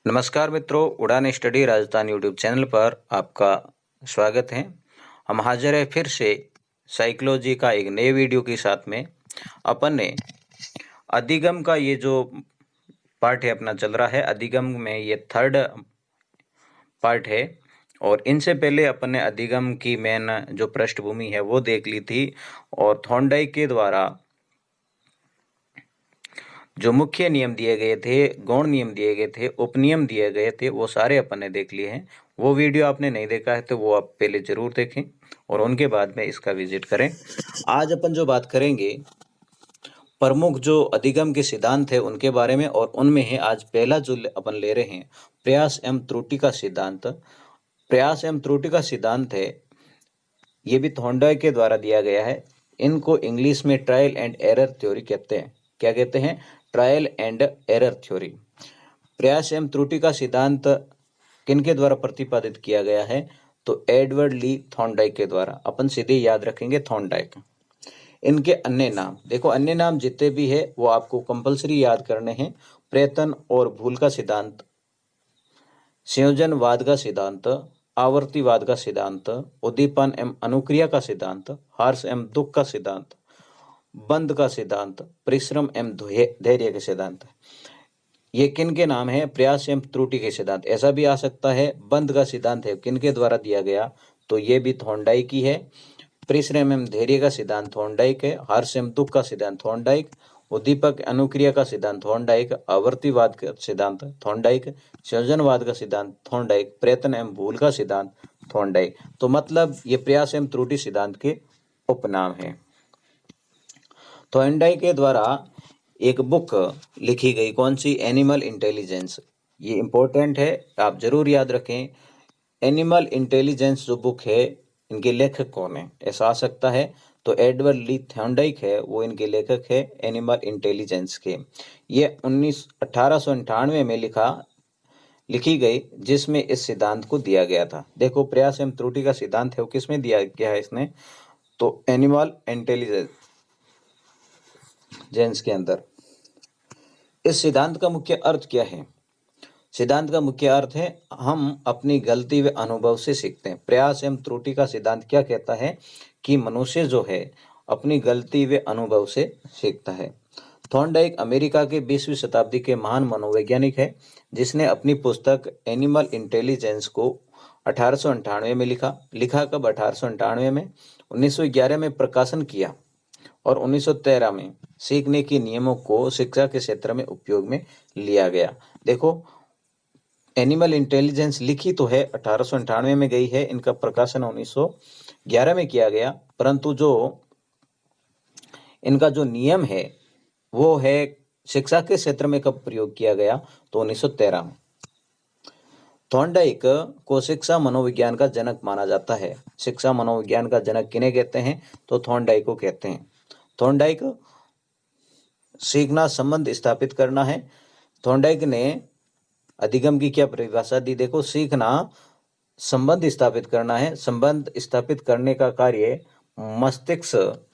नमस्कार मित्रों, उड़ान स्टडी राजस्थान यूट्यूब चैनल पर आपका स्वागत है। हम हाजिर है फिर से साइकोलॉजी का एक नए वीडियो के साथ में। अपन ने अधिगम का ये जो पार्ट है अपना चल रहा है, अधिगम में ये थर्ड पार्ट है। और इनसे पहले अपन ने अधिगम की मेन जो पृष्ठभूमि है वो देख ली थी, और थॉर्नडाइक के द्वारा जो मुख्य नियम दिए गए थे, गौण नियम दिए गए थे, उपनियम दिए गए थे, वो सारे अपन ने देख लिए हैं। वो वीडियो आपने नहीं देखा है तो वो आप पहले जरूर देखें और उनके बाद में इसका विजिट करें। आज अपन जो बात करेंगे प्रमुख जो अधिगम के सिद्धांत है उनके बारे में, और उनमें है आज पहला जो अपन ले रहे हैं प्रयास एवं त्रुटि का सिद्धांत। प्रयास एवं त्रुटि का सिद्धांत है, ये भी थॉर्नडाइक के द्वारा दिया गया है। इनको इंग्लिश में ट्रायल एंड एरर थ्योरी कहते हैं। क्या कहते हैं? Trial and error theory. प्रयास एवं त्रुटि का सिद्धांत किनके द्वारा प्रतिपादित किया गया है? तो एडवर्ड ली थॉर्नडाइक के द्वारा। अपन सीधे याद रखेंगे थॉर्नडाइक। इनके अन्य नाम देखो, अन्य नाम जितने भी है वो आपको कंपलसरी याद करने हैं। प्रयत्न और भूल का सिद्धांत, संयोजनवाद का सिद्धांत, आवर्तीवाद का सिद्धांत, उद्दीपन एवं अनुक्रिया का सिद्धांत, हर्ष एवं दुख का सिद्धांत, बंध का सिद्धांत, परिश्रम एवं धैर्य के सिद्धांत। ये किन के नाम है? प्रयास एवं त्रुटि के सिद्धांत। ऐसा भी आ सकता है बंध का सिद्धांत है किन के द्वारा दिया गया? तो ये भी थॉर्नडाइक की है। परिश्रम एवं धैर्य का सिद्धांत थॉर्नडाइक है। हर्ष एवं दुख का सिद्धांत थॉर्नडाइक, उद्दीपक अनुक्रिया का सिद्धांत थॉर्नडाइक, आवर्तीवाद का सिद्धांत थॉर्नडाइक, संयोजनवाद का सिद्धांत थॉर्नडाइक, प्रयत्न एवं भूल का सिद्धांत थॉर्नडाइक। तो मतलब ये प्रयास एवं त्रुटि सिद्धांत के उपनाम है। थॉर्नडाइक के द्वारा एक बुक लिखी गई, कौन सी? Animal intelligence. ये इंपॉर्टेंट है, आप जरूर याद रखें। एनिमल इंटेलिजेंस जो बुक है, इनके लेखक कौन है? ऐसा आ सकता है तो एडवर्ड ली थॉर्नडाइक है, वो इनके लेखक है एनिमल इंटेलिजेंस के। ये 1898 में लिखी गई, जिसमें इस सिद्धांत को दिया गया था। देखो, प्रयास एवं त्रुटि का सिद्धांत है वो किसमें दिया गया है इसने? तो एनिमल इंटेलिजेंस के अंदर। इस सिद्धांत का मुख्य अर्थ क्या है? सिद्धांत का मुख्य अर्थ है हम अपनी गलती व अनुभव से सीखते हैं। प्रयास एवं त्रुटि का सिद्धांत क्या कहता है कि मनुष्य जो है अपनी गलती व अनुभव से सीखता है। थॉर्नडाइक अमेरिका के 20वीं शताब्दी के महान मनोवैज्ञानिक है, जिसने अपनी पुस्तक एनिमल इंटेलिजेंस को 1898 में लिखा कब? 1898 में। 1911 में प्रकाशन किया और 1913 में सीखने के नियमों को शिक्षा के क्षेत्र में उपयोग में लिया गया। देखो, एनिमल इंटेलिजेंस लिखी तो है 1898 में गई है, इनका प्रकाशन 1911 में किया गया, परंतु जो इनका जो नियम है वो है शिक्षा के क्षेत्र में कब प्रयोग किया गया? तो 1913 में। थॉर्नडाइक को शिक्षा मनोविज्ञान का जनक माना जाता है। शिक्षा मनोविज्ञान का जनक किन्हें कहते हैं? तो थॉर्नडाइक को कहते हैं। थॉर्नडाइक सीखना संबंध स्थापित करना है। थॉर्नडाइक ने अधिगम की क्या परिभाषा दी? देखो, सीखना संबंध स्थापित करना है। संबंध स्थापित करने का कार्य मस्तिष्क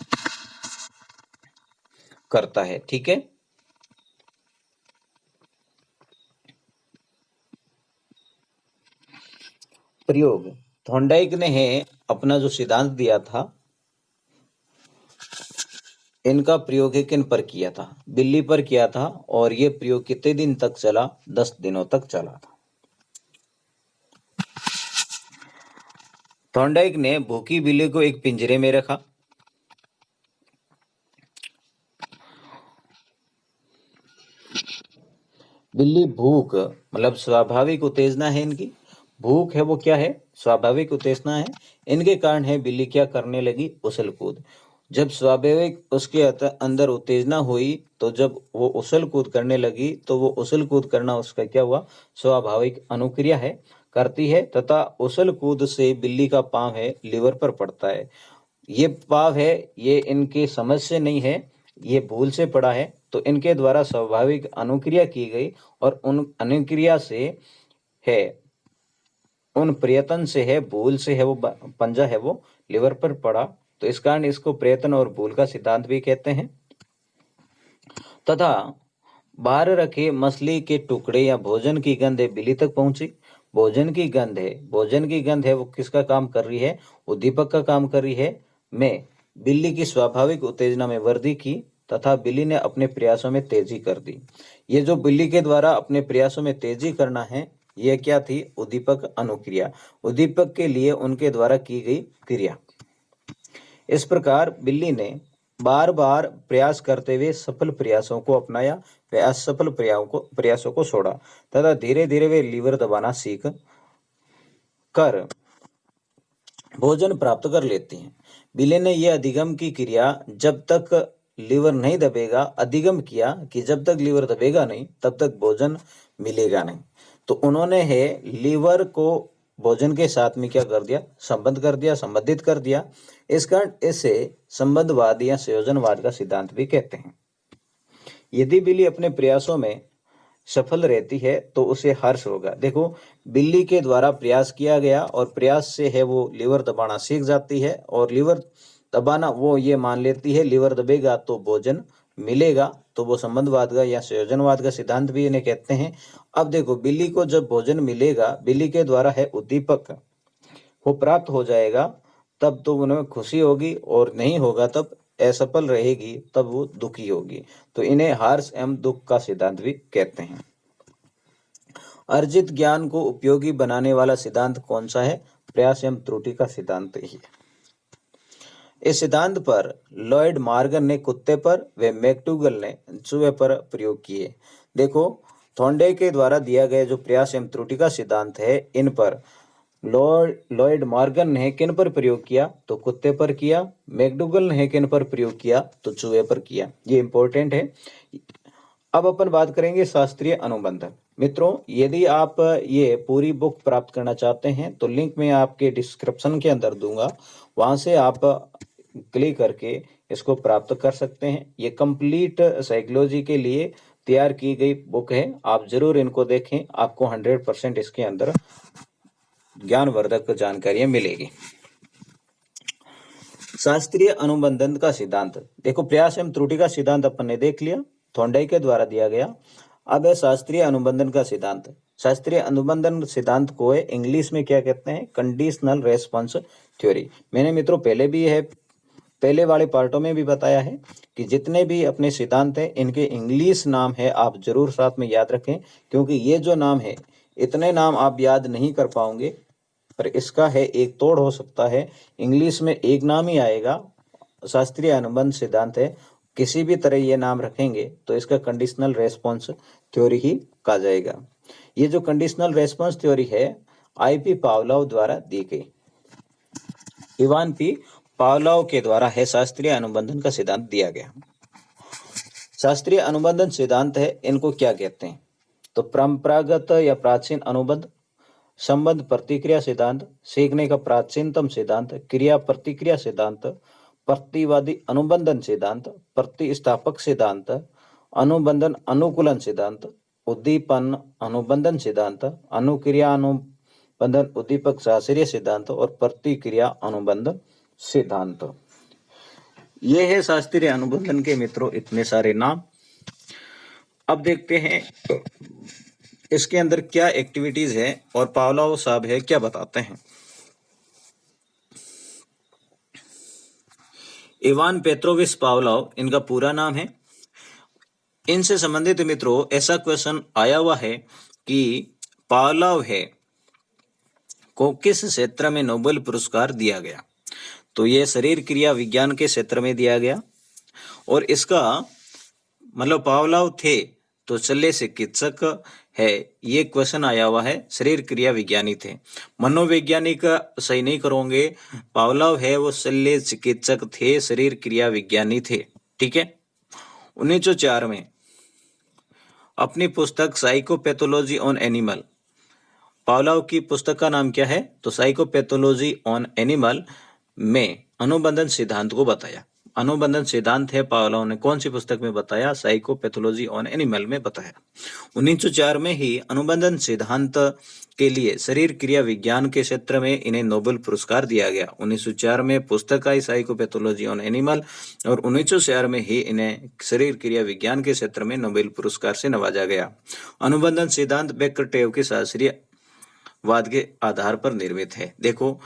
करता है। ठीक है। प्रयोग, थॉर्नडाइक ने है अपना जो सिद्धांत दिया था, इनका प्रयोग है किन पर किया था? बिल्ली पर किया था। और ये प्रयोग कितने दिन तक चला? 10 दिनों तक चला था। थॉर्नडाइक ने भूखी बिल्ली को एक पिंजरे में रखा। बिल्ली भूख मतलब स्वाभाविक उत्तेजना है इनकी। भूख है वो क्या है? स्वाभाविक उत्तेजना है। इनके कारण है बिल्ली क्या करने लगी? उछल कूद। जब स्वाभाविक उसके अंदर उत्तेजना हुई, तो जब वो उछल कूद करने लगी, तो वो उछल कूद करना उसका क्या हुआ? स्वाभाविक अनुक्रिया है, करती है। तथा उछल कूद से बिल्ली का पांव है लीवर पर पड़ता है। ये पाव है, ये इनकी समझ से नहीं है, ये भूल से पड़ा है। तो इनके द्वारा स्वाभाविक अनुक्रिया की गई, और उन अनुक्रिया से है, उन प्रयत्न से है, भूल से है, वो पंजा है वो लिवर पर पड़ा। तो इस कारण इसको प्रयत्न और भूल का सिद्धांत भी कहते हैं। तथा बाहर रखे मछली के टुकड़े या भोजन की गंध बिल्ली तक पहुंची। भोजन की गंध है वो किसका काम कर रही है? उद्दीपक का काम कर रही है। में बिल्ली की स्वाभाविक उत्तेजना में वृद्धि की तथा बिल्ली ने अपने प्रयासों में तेजी कर दी। ये जो बिल्ली के द्वारा अपने प्रयासों में तेजी करना है, यह क्या थी? उद्दीपक अनुक्रिया। उद्दीपक के लिए उनके द्वारा की गई क्रिया। इस प्रकार बिल्ली ने बार बार प्रयास करते हुए सफल प्रयासों को अपनाया व असफल प्रयासों को छोड़ा तथा धीरे धीरे वे लीवर दबाना सीख कर भोजन प्राप्त कर लेती हैं। बिल्ली ने यह अधिगम की क्रिया जब तक लीवर नहीं दबेगा, अधिगम किया कि जब तक लीवर दबेगा नहीं तब तक भोजन मिलेगा नहीं। तो उन्होंने है लीवर को भोजन के साथ में क्या कर दिया? संबंधित कर दिया। इस कारण इसे संबंधवाद या संयोजनवाद का सिद्धांत भी कहते हैं। यदि बिल्ली अपने प्रयासों में सफल रहती है तो उसे हर्ष होगा। देखो, बिल्ली के द्वारा प्रयास किया गया और प्रयास से है वो लीवर दबाना सीख जाती है और लीवर दबाना वो ये मान लेती है लीवर दबेगा तो भोजन मिलेगा, तो वो संबंधवाद का या संयोजनवाद का सिद्धांत भी इन्हें कहते हैं। अब देखो, बिल्ली को जब भोजन मिलेगा, बिल्ली के द्वारा है उद्दीपक वो प्राप्त हो जाएगा, तब तो उन्हें खुशी होगी और नहीं होगा तब असफल रहेगी, तब वो दुखी होगी। तो इन्हें हर्ष एवं दुख का सिद्धांत भी कहते हैं। अर्जित ज्ञान को उपयोगी बनाने वाला सिद्धांत कौन सा है? प्रयास एवं त्रुटि का सिद्धांत ही है। इस सिद्धांत पर लॉयड मॉर्गन ने कुत्ते पर व मैकडूगल ने चूहे पर प्रयोग किए। देखो, थॉर्नडाइक के द्वारा दिया गया जो प्रयास एवं त्रुटि का सिद्धांत है, इन पर लॉयड मॉर्गन ने किन पर प्रयोग किया? तो कुत्ते पर किया। मैकडूगल ने किन पर प्रयोग किया? तो चूहे पर किया। ये इंपॉर्टेंट है। अब अपन बात करेंगे शास्त्रीय अनुबंध। मित्रों, यदि आप ये पूरी बुक प्राप्त करना चाहते हैं तो लिंक मैं आपके डिस्क्रिप्शन के अंदर दूंगा, वहां से आप क्लिक करके इसको प्राप्त कर सकते हैं। ये कंप्लीट साइकोलॉजी के लिए तैयार की गई बुक है, आप जरूर इनको देखें, आपको 100% इसके अंदर ज्ञानवर्धक जानकारियां मिलेगी। शास्त्रीय अनुबंधन का सिद्धांत। देखो, प्रयास एवं त्रुटि का सिद्धांत अपन ने देख लिया, थॉर्नडाइक के द्वारा दिया गया। अब है शास्त्रीय अनुबंधन का सिद्धांत। शास्त्रीय अनुबंधन सिद्धांत को है इंग्लिश में क्या कहते हैं? Conditional response theory. मैंने मित्रों पहले वाले पार्टों में भी बताया है कि जितने भी अपने सिद्धांत हैं इनके इंग्लिश नाम है, आप जरूर साथ में याद रखें, क्योंकि ये जो नाम है इतने नाम आप याद नहीं कर पाओगे, पर इसका है एक तोड़ हो सकता है, इंग्लिश में एक नाम ही आएगा। शास्त्रीय अनुबंध सिद्धांत है, किसी भी तरह ये नाम रखेंगे तो इसका कंडीशनल रेस्पॉन्स थ्योरी ही कहा जाएगा। ये जो कंडीशनल रेस्पॉन्स थ्योरी है आईपी पावलोव द्वारा दी गई। इवान पी पावलोव के द्वारा है शास्त्रीय अनुबंधन का सिद्धांत दिया गया। शास्त्रीय अनुबंधन सिद्धांत है, इनको क्या कहते हैं? तो परंपरागत या प्राचीन अनुबंध, संबंध प्रतिक्रिया सिद्धांत, सीखने का प्राचीनतम सिद्धांत, क्रिया प्रतिक्रिया सिद्धांत, प्रतिवादी अनुबंधन सिद्धांत, प्रतिस्थापक सिद्धांत, अनुबंधन अनुकूलन सिद्धांत, उद्दीपन अनुबंधन सिद्धांत, अनुक्रिया अनुबंधन उद्दीपक शास्त्रीय सिद्धांत और प्रतिक्रिया अनुबंधन सिद्धांत। ये है शास्त्रीय अनुबंधन के मित्रों इतने सारे नाम। अब देखते हैं इसके अंदर क्या एक्टिविटीज है और पावलोव साहब है क्या बताते हैं। इवान पेट्रोविच पावलोव इनका पूरा नाम है। इनसे संबंधित मित्रों ऐसा क्वेश्चन आया हुआ है कि पावलोव है को किस क्षेत्र में नोबेल पुरस्कार दिया गया? तो ये शरीर क्रिया विज्ञान के क्षेत्र में दिया गया और इसका मतलब पावलोव थे तो शल्य चिकित्सक है, ये क्वेश्चन आया हुआ है। शरीर क्रिया विज्ञानी थे, मनोवैज्ञानिक सही नहीं करोगे। पावलोव है वो शल्य चिकित्सक थे, शरीर क्रिया विज्ञानी थे। ठीक है। 1904 में अपनी पुस्तक साइकोपैथोलॉजी ऑन एनिमल, पावलोव की पुस्तक का नाम क्या है? तो साइकोपैथोलॉजी ऑन एनिमल में अनुबंधन सिद्धांत को बताया। अनुबंधन सिद्धांत है पावलोव ने कौन सी पुस्तक में बताया? साइकोपैथोलॉजी ऑन एनिमल में बताया। 1904 में ही अनुबंधन सिद्धांत के लिए शरीर क्रिया विज्ञान के क्षेत्र में इन्हें नोबेल पुरस्कार दिया गया। 1904 में पुस्तक आई साइकोपैथोलॉजी ऑन एनिमल और 1904 में ही इन्हें शरीर क्रिया विज्ञान के क्षेत्र में नोबेल पुरस्कार से नवाजा गया। अनुबंधन सिद्धांत बेकर-टेव के शास्त्रीय वाद के आधार पर निर्मित है। देखो,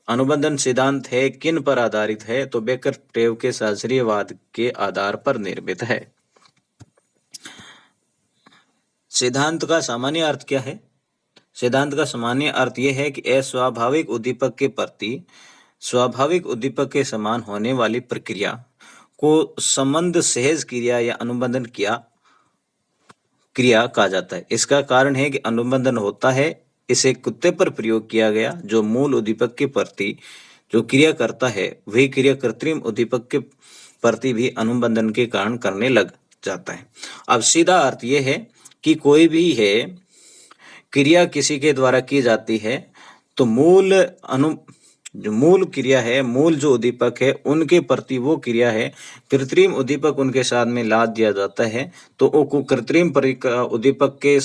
अनुबंधन सिद्धांत है किन पर आधारित है? तो बेकर-टेव के शास्त्रीयवाद के आधार पर निर्मित है। सिद्धांत का सामान्य अर्थ क्या है? सिद्धांत का सामान्य अर्थ यह है कि अस्वाभाविक उद्दीपक के प्रति स्वाभाविक उद्दीपक के समान होने वाली प्रक्रिया को संबंध सहज क्रिया या अनुबंधन क्रिया कहा जाता है। इसका कारण है कि अनुबंधन होता है, इसे कुत्ते पर प्रयोग किया गया जो मूल उद्दीपक के प्रति जो क्रिया करता है वही क्रिया कृत्रिम उद्दीपक के प्रति भी अनुबंधन के कारण करने लग जाता है। अब सीधा अर्थ यह है कि कोई भी है क्रिया किसी के द्वारा की जाती है तो जो मूल क्रिया है, मूल जो उद्दीपक है उनके प्रति वो क्रिया है, कृत्रिम उद्दीपक उनके साथ में लाद दिया जाता है तो वो कृत्रिम उद्दीपक के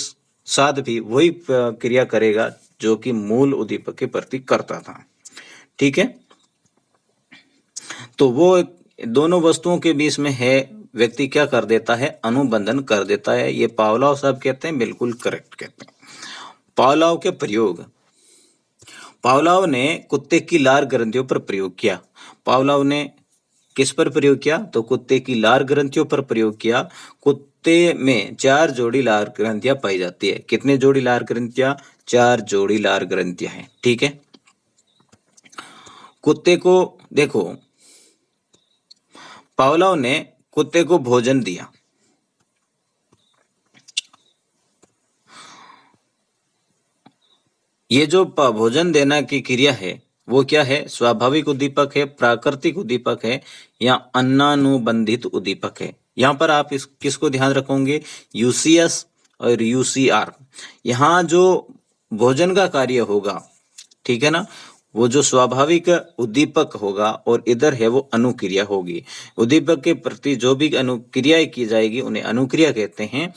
साथ भी वही क्रिया करेगा जो कि मूल उद्दीपक के प्रति करता था। ठीक है, तो वो दोनों वस्तुओं के बीच में है, व्यक्ति क्या कर देता है? अनुबंधन कर देता है। ये पावलोव साहब कहते हैं, बिल्कुल करेक्ट कहते हैं। पावलोव के प्रयोग, पावलोव ने कुत्ते की लार ग्रंथियों पर प्रयोग किया। पावलोव ने किस पर प्रयोग किया? तो कुत्ते की लार ग्रंथियों पर प्रयोग किया। कुत्ते में 4 जोड़ी लार ग्रंथियां पाई जाती है। कितने जोड़ी लार ग्रंथियां? 4 जोड़ी लार ग्रंथियां हैं। ठीक है, कुत्ते को देखो, पावलोव ने कुत्ते को भोजन दिया। ये जो भोजन देना की क्रिया है वो क्या है? स्वाभाविक उद्दीपक है, प्राकृतिक उद्दीपक है या अन्नानुबंधित उद्दीपक है? यहाँ पर आप किसको ध्यान रखोगे? यूसीएस और यूसीआर। यहाँ जो भोजन का कार्य होगा, ठीक है ना, वो जो स्वाभाविक उद्दीपक होगा और इधर है वो अनुक्रिया होगी। उद्दीपक के प्रति जो भी अनुक्रियाएं की जाएगी उन्हें अनुक्रिया कहते हैं।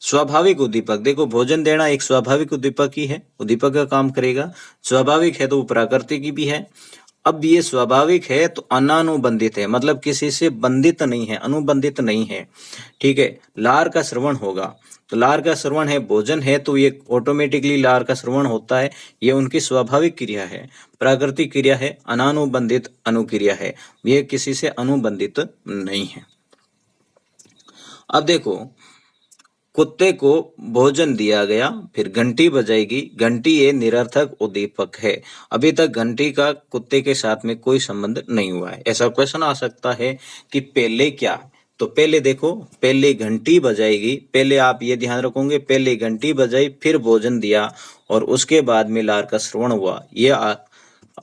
स्वाभाविक उद्दीपक, देखो भोजन देना एक स्वाभाविक उद्दीपक ही है, उद्दीपक का काम करेगा। स्वाभाविक है तो वो प्राकृतिक भी है। अब ये स्वाभाविक है तो अनानुबंधित है, मतलब किसी से बंधित नहीं है, अनुबंधित नहीं है। ठीक है, लार का श्रवण होगा तो लार का श्रवण है, भोजन है तो ये ऑटोमेटिकली लार का श्रवण होता है, ये उनकी स्वाभाविक क्रिया है। प्राकृतिक क्रिया है, अनानुबंधित अनुक्रिया है, ये किसी से अनुबंधित नहीं है। अब देखो, कुत्ते को भोजन दिया गया, फिर घंटी बजाएगी। घंटी ये निरर्थक उद्दीपक है। अभी तक घंटी का कुत्ते के साथ में कोई संबंध नहीं हुआ है। ऐसा क्वेश्चन आ सकता है कि पहले क्या? तो पहले देखो, पहले घंटी बजाएगी, पहले आप ये ध्यान रखोगे, पहले घंटी बजाई फिर भोजन दिया और उसके बाद में लार का श्रवण हुआ, ये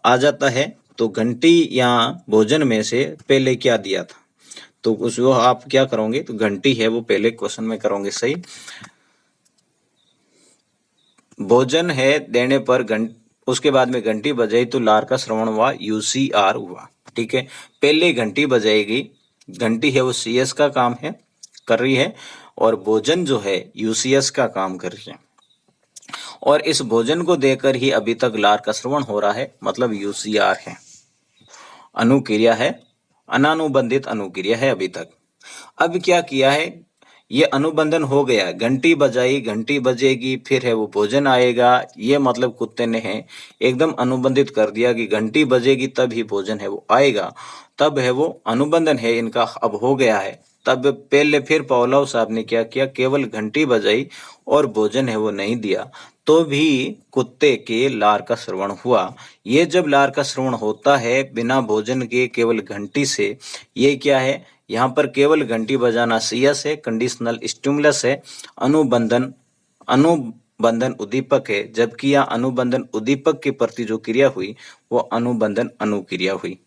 आ जाता है। तो घंटी या भोजन में से पहले क्या दिया था? तो वो आप क्या करोगे? तो घंटी है वो पहले क्वेश्चन में करोगे सही। भोजन है देने पर उसके बाद में घंटी बजाई तो लार का श्रवण हुआ, यूसीआर हुआ। ठीक है, पहले घंटी बजाएगी, घंटी है वो सीएस का काम है कर रही है और भोजन जो है यूसीएस का काम कर रही है और इस भोजन को देकर ही अभी तक लार का श्रवण हो रहा है, मतलब यूसीआर है, अनुक्रिया है, अनानुबंधित अनुक्रिया है अभी तक। अब क्या किया है? ये अनुबंधन हो गया, घंटी बजाई, घंटी बजेगी, फिर है वो भोजन आएगा। ये मतलब कुत्ते ने है एकदम अनुबंधित कर दिया कि घंटी बजेगी तब ही भोजन है वो आएगा, तब है वो अनुबंधन है इनका अब हो गया है। तब पहले फिर पावलोव साहब ने क्या किया? केवल घंटी बजाई और भोजन है वो नहीं दिया तो भी कुत्ते के लार का श्रवण हुआ। ये जब लार का श्रवण होता है बिना भोजन के केवल घंटी से, ये क्या है? यहाँ पर केवल घंटी बजाना सीएस है, कंडीशनल स्टिमुलस है, अनुबंधन उद्दीपक है, जबकि यह अनुबंधन उद्दीपक के प्रति जो क्रिया हुई वो अनुबंधन अनुक्रिया हुई।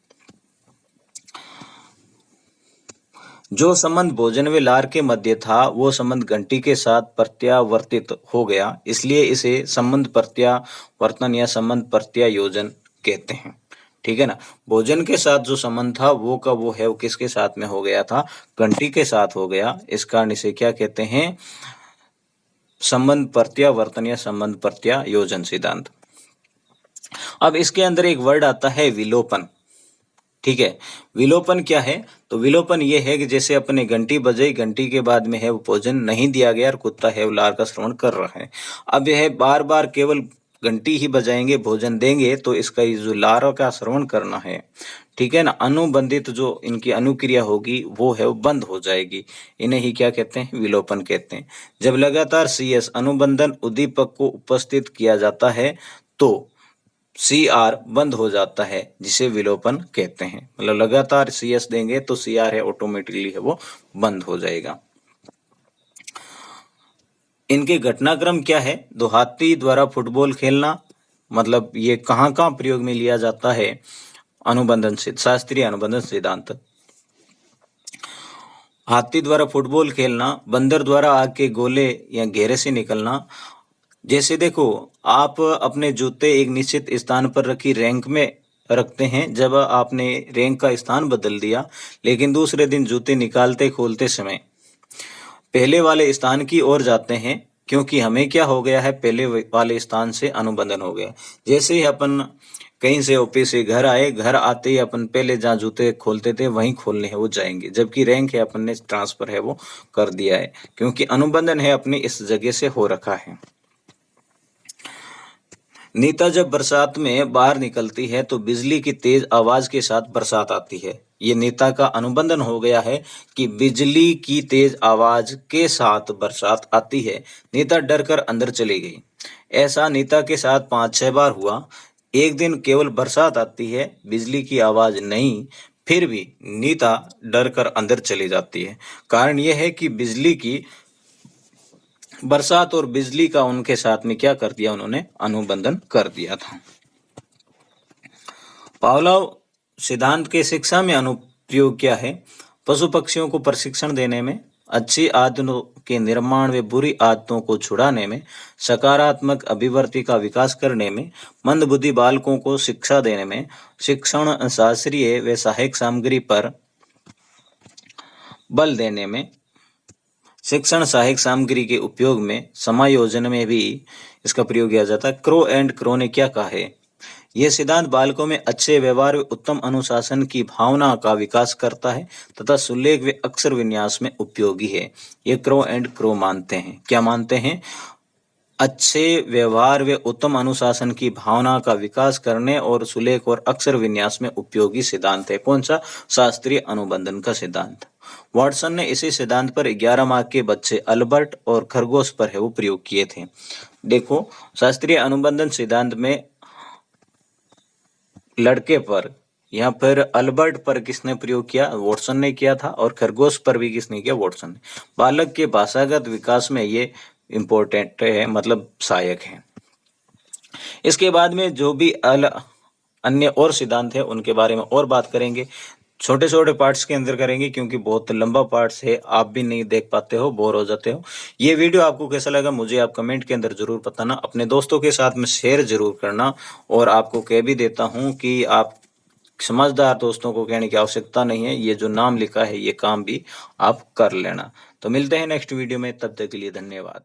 जो संबंध भोजन व लार के मध्य था वो संबंध घंटी के साथ प्रत्यावर्तित हो गया, इसलिए इसे संबंध प्रत्यावर्तन या संबंध प्रत्यायोजन कहते हैं। ठीक है ना। भोजन के साथ जो संबंध था वो का वो है वो किसके साथ में हो गया था, घंटी के साथ हो गया। इस कारण इसे क्या कहते हैं, संबंध प्रत्यावर्तन या संबंध प्रत्यायोजन सिद्धांत। अब इसके अंदर एक वर्ड आता है विलोपन। ठीक है, विलोपन क्या है, तो विलोपन ये है कि जैसे अपने घंटी बजाई, घंटी के बाद में है वो भोजन नहीं दिया गया और कुत्ता है वो लार का श्रवण कर रहा है। अब यह बार बार केवल घंटी ही बजाएंगे, भोजन देंगे, तो इसका ये जो लार का श्रवण करना है, ठीक है ना, अनुबंधित जो इनकी अनुक्रिया होगी वो है वो बंद हो जाएगी। इन्हें ही क्या कहते हैं, विलोपन कहते हैं। जब लगातार CS अनुबंधन उद्दीपक को उपस्थित किया जाता है तो CR बंद हो जाता है, जिसे विलोपन कहते हैं। मतलब लगातार CS देंगे तो CR है ऑटोमेटिकली है वो बंद हो जाएगा। इनके घटनाक्रम क्या है, दो हाथी द्वारा फुटबॉल खेलना, मतलब ये कहाँ कहाँ प्रयोग में लिया जाता है, अनुबंधन से शास्त्रीय अनुबंधन सिद्धांत। हाथी द्वारा फुटबॉल खेलना, बंदर द्वारा आग के गोले या घेरे से निकलना। जैसे देखो, आप अपने जूते एक निश्चित स्थान पर रखी रैंक में रखते हैं, जब आपने रैंक का स्थान बदल दिया, लेकिन दूसरे दिन जूते निकालते खोलते समय पहले वाले स्थान की ओर जाते हैं, क्योंकि हमें क्या हो गया है, पहले वाले स्थान से अनुबंधन हो गया। जैसे ही अपन कहीं से ऑफिस से घर आए, घर आते ही अपन पहले जहाँ जूते खोलते थे वहीं खोलने हैं वो जाएंगे, जबकि रैंक है अपन ने ट्रांसफर है वो कर दिया है, क्योंकि अनुबंधन है अपनी इस जगह से हो रखा है। नीता जब बरसात में बाहर निकलती है तो बिजली की तेज आवाज के साथ बरसात आती है। ये नीता का अनुबंधन हो गया है कि बिजली की तेज आवाज के साथ बरसात आती है। नीता डर कर अंदर चली गई। ऐसा नीता के साथ 5-6 बार हुआ। एक दिन केवल बरसात आती है, बिजली की आवाज नहीं, फिर भी नीता डर कर अंदर चली जाती है। कारण यह है कि बिजली की बरसात और बिजली का उनके साथ में क्या कर दिया, उन्होंने अनुबंधन कर दिया था। पावलोव सिद्धांत के शिक्षा में अनुप्रयोग क्या है, पशु पक्षियों को प्रशिक्षण देने में, अच्छी आदतों के निर्माण व बुरी आदतों को छुड़ाने में, सकारात्मक अभिवृत्ति का विकास करने में, मंदबुद्धि बालकों को शिक्षा देने में, शिक्षण शास्त्रीय व सहायक सामग्री पर बल देने में, शिक्षण सहायक सामग्री के उपयोग में, समायोजन में भी इसका प्रयोग किया जाता है। क्रो एंड क्रो ने क्या कहा है, यह सिद्धांत बालकों में अच्छे व्यवहार व उत्तम अनुशासन की भावना का विकास करता है तथा सुलेख व अक्षर विन्यास में उपयोगी है। ये क्रो एंड क्रो मानते हैं। क्या मानते हैं, अच्छे व्यवहार व उत्तम अनुशासन की भावना का विकास करने और सुलेख और अक्षर विन्यास में उपयोगी सिद्धांत है। कौन सा, शास्त्रीय अनुबंधन का सिद्धांत। वाटसन ने इसी सिद्धांत पर 11 माह के बच्चे अल्बर्ट और खरगोश पर है वो प्रयोग किए थे। देखो, शास्त्रीय अनुबंधन सिद्धांत में लड़के पर या फिर अल्बर्ट पर किसने प्रयोग किया, वाटसन ने किया था, और खरगोश पर भी किसने किया, वाटसन ने। बालक के भाषागत विकास में ये इम्पोर्टेंट है, मतलब सहायक है। इसके बाद में जो भी अन्य और सिद्धांत है उनके बारे में और बात करेंगे, छोटे छोटे पार्ट्स के अंदर करेंगे, क्योंकि बहुत लंबा पार्ट्स है, आप भी नहीं देख पाते हो, बोर हो जाते हो। ये वीडियो आपको कैसा लगा मुझे आप कमेंट के अंदर जरूर बताना, अपने दोस्तों के साथ में शेयर जरूर करना। और आपको कह भी देता हूँ कि आप समझदार दोस्तों को कहने की आवश्यकता नहीं है, ये जो नाम लिखा है ये काम भी आप कर लेना। तो मिलते हैं नेक्स्ट वीडियो में, तब तक के लिए धन्यवाद।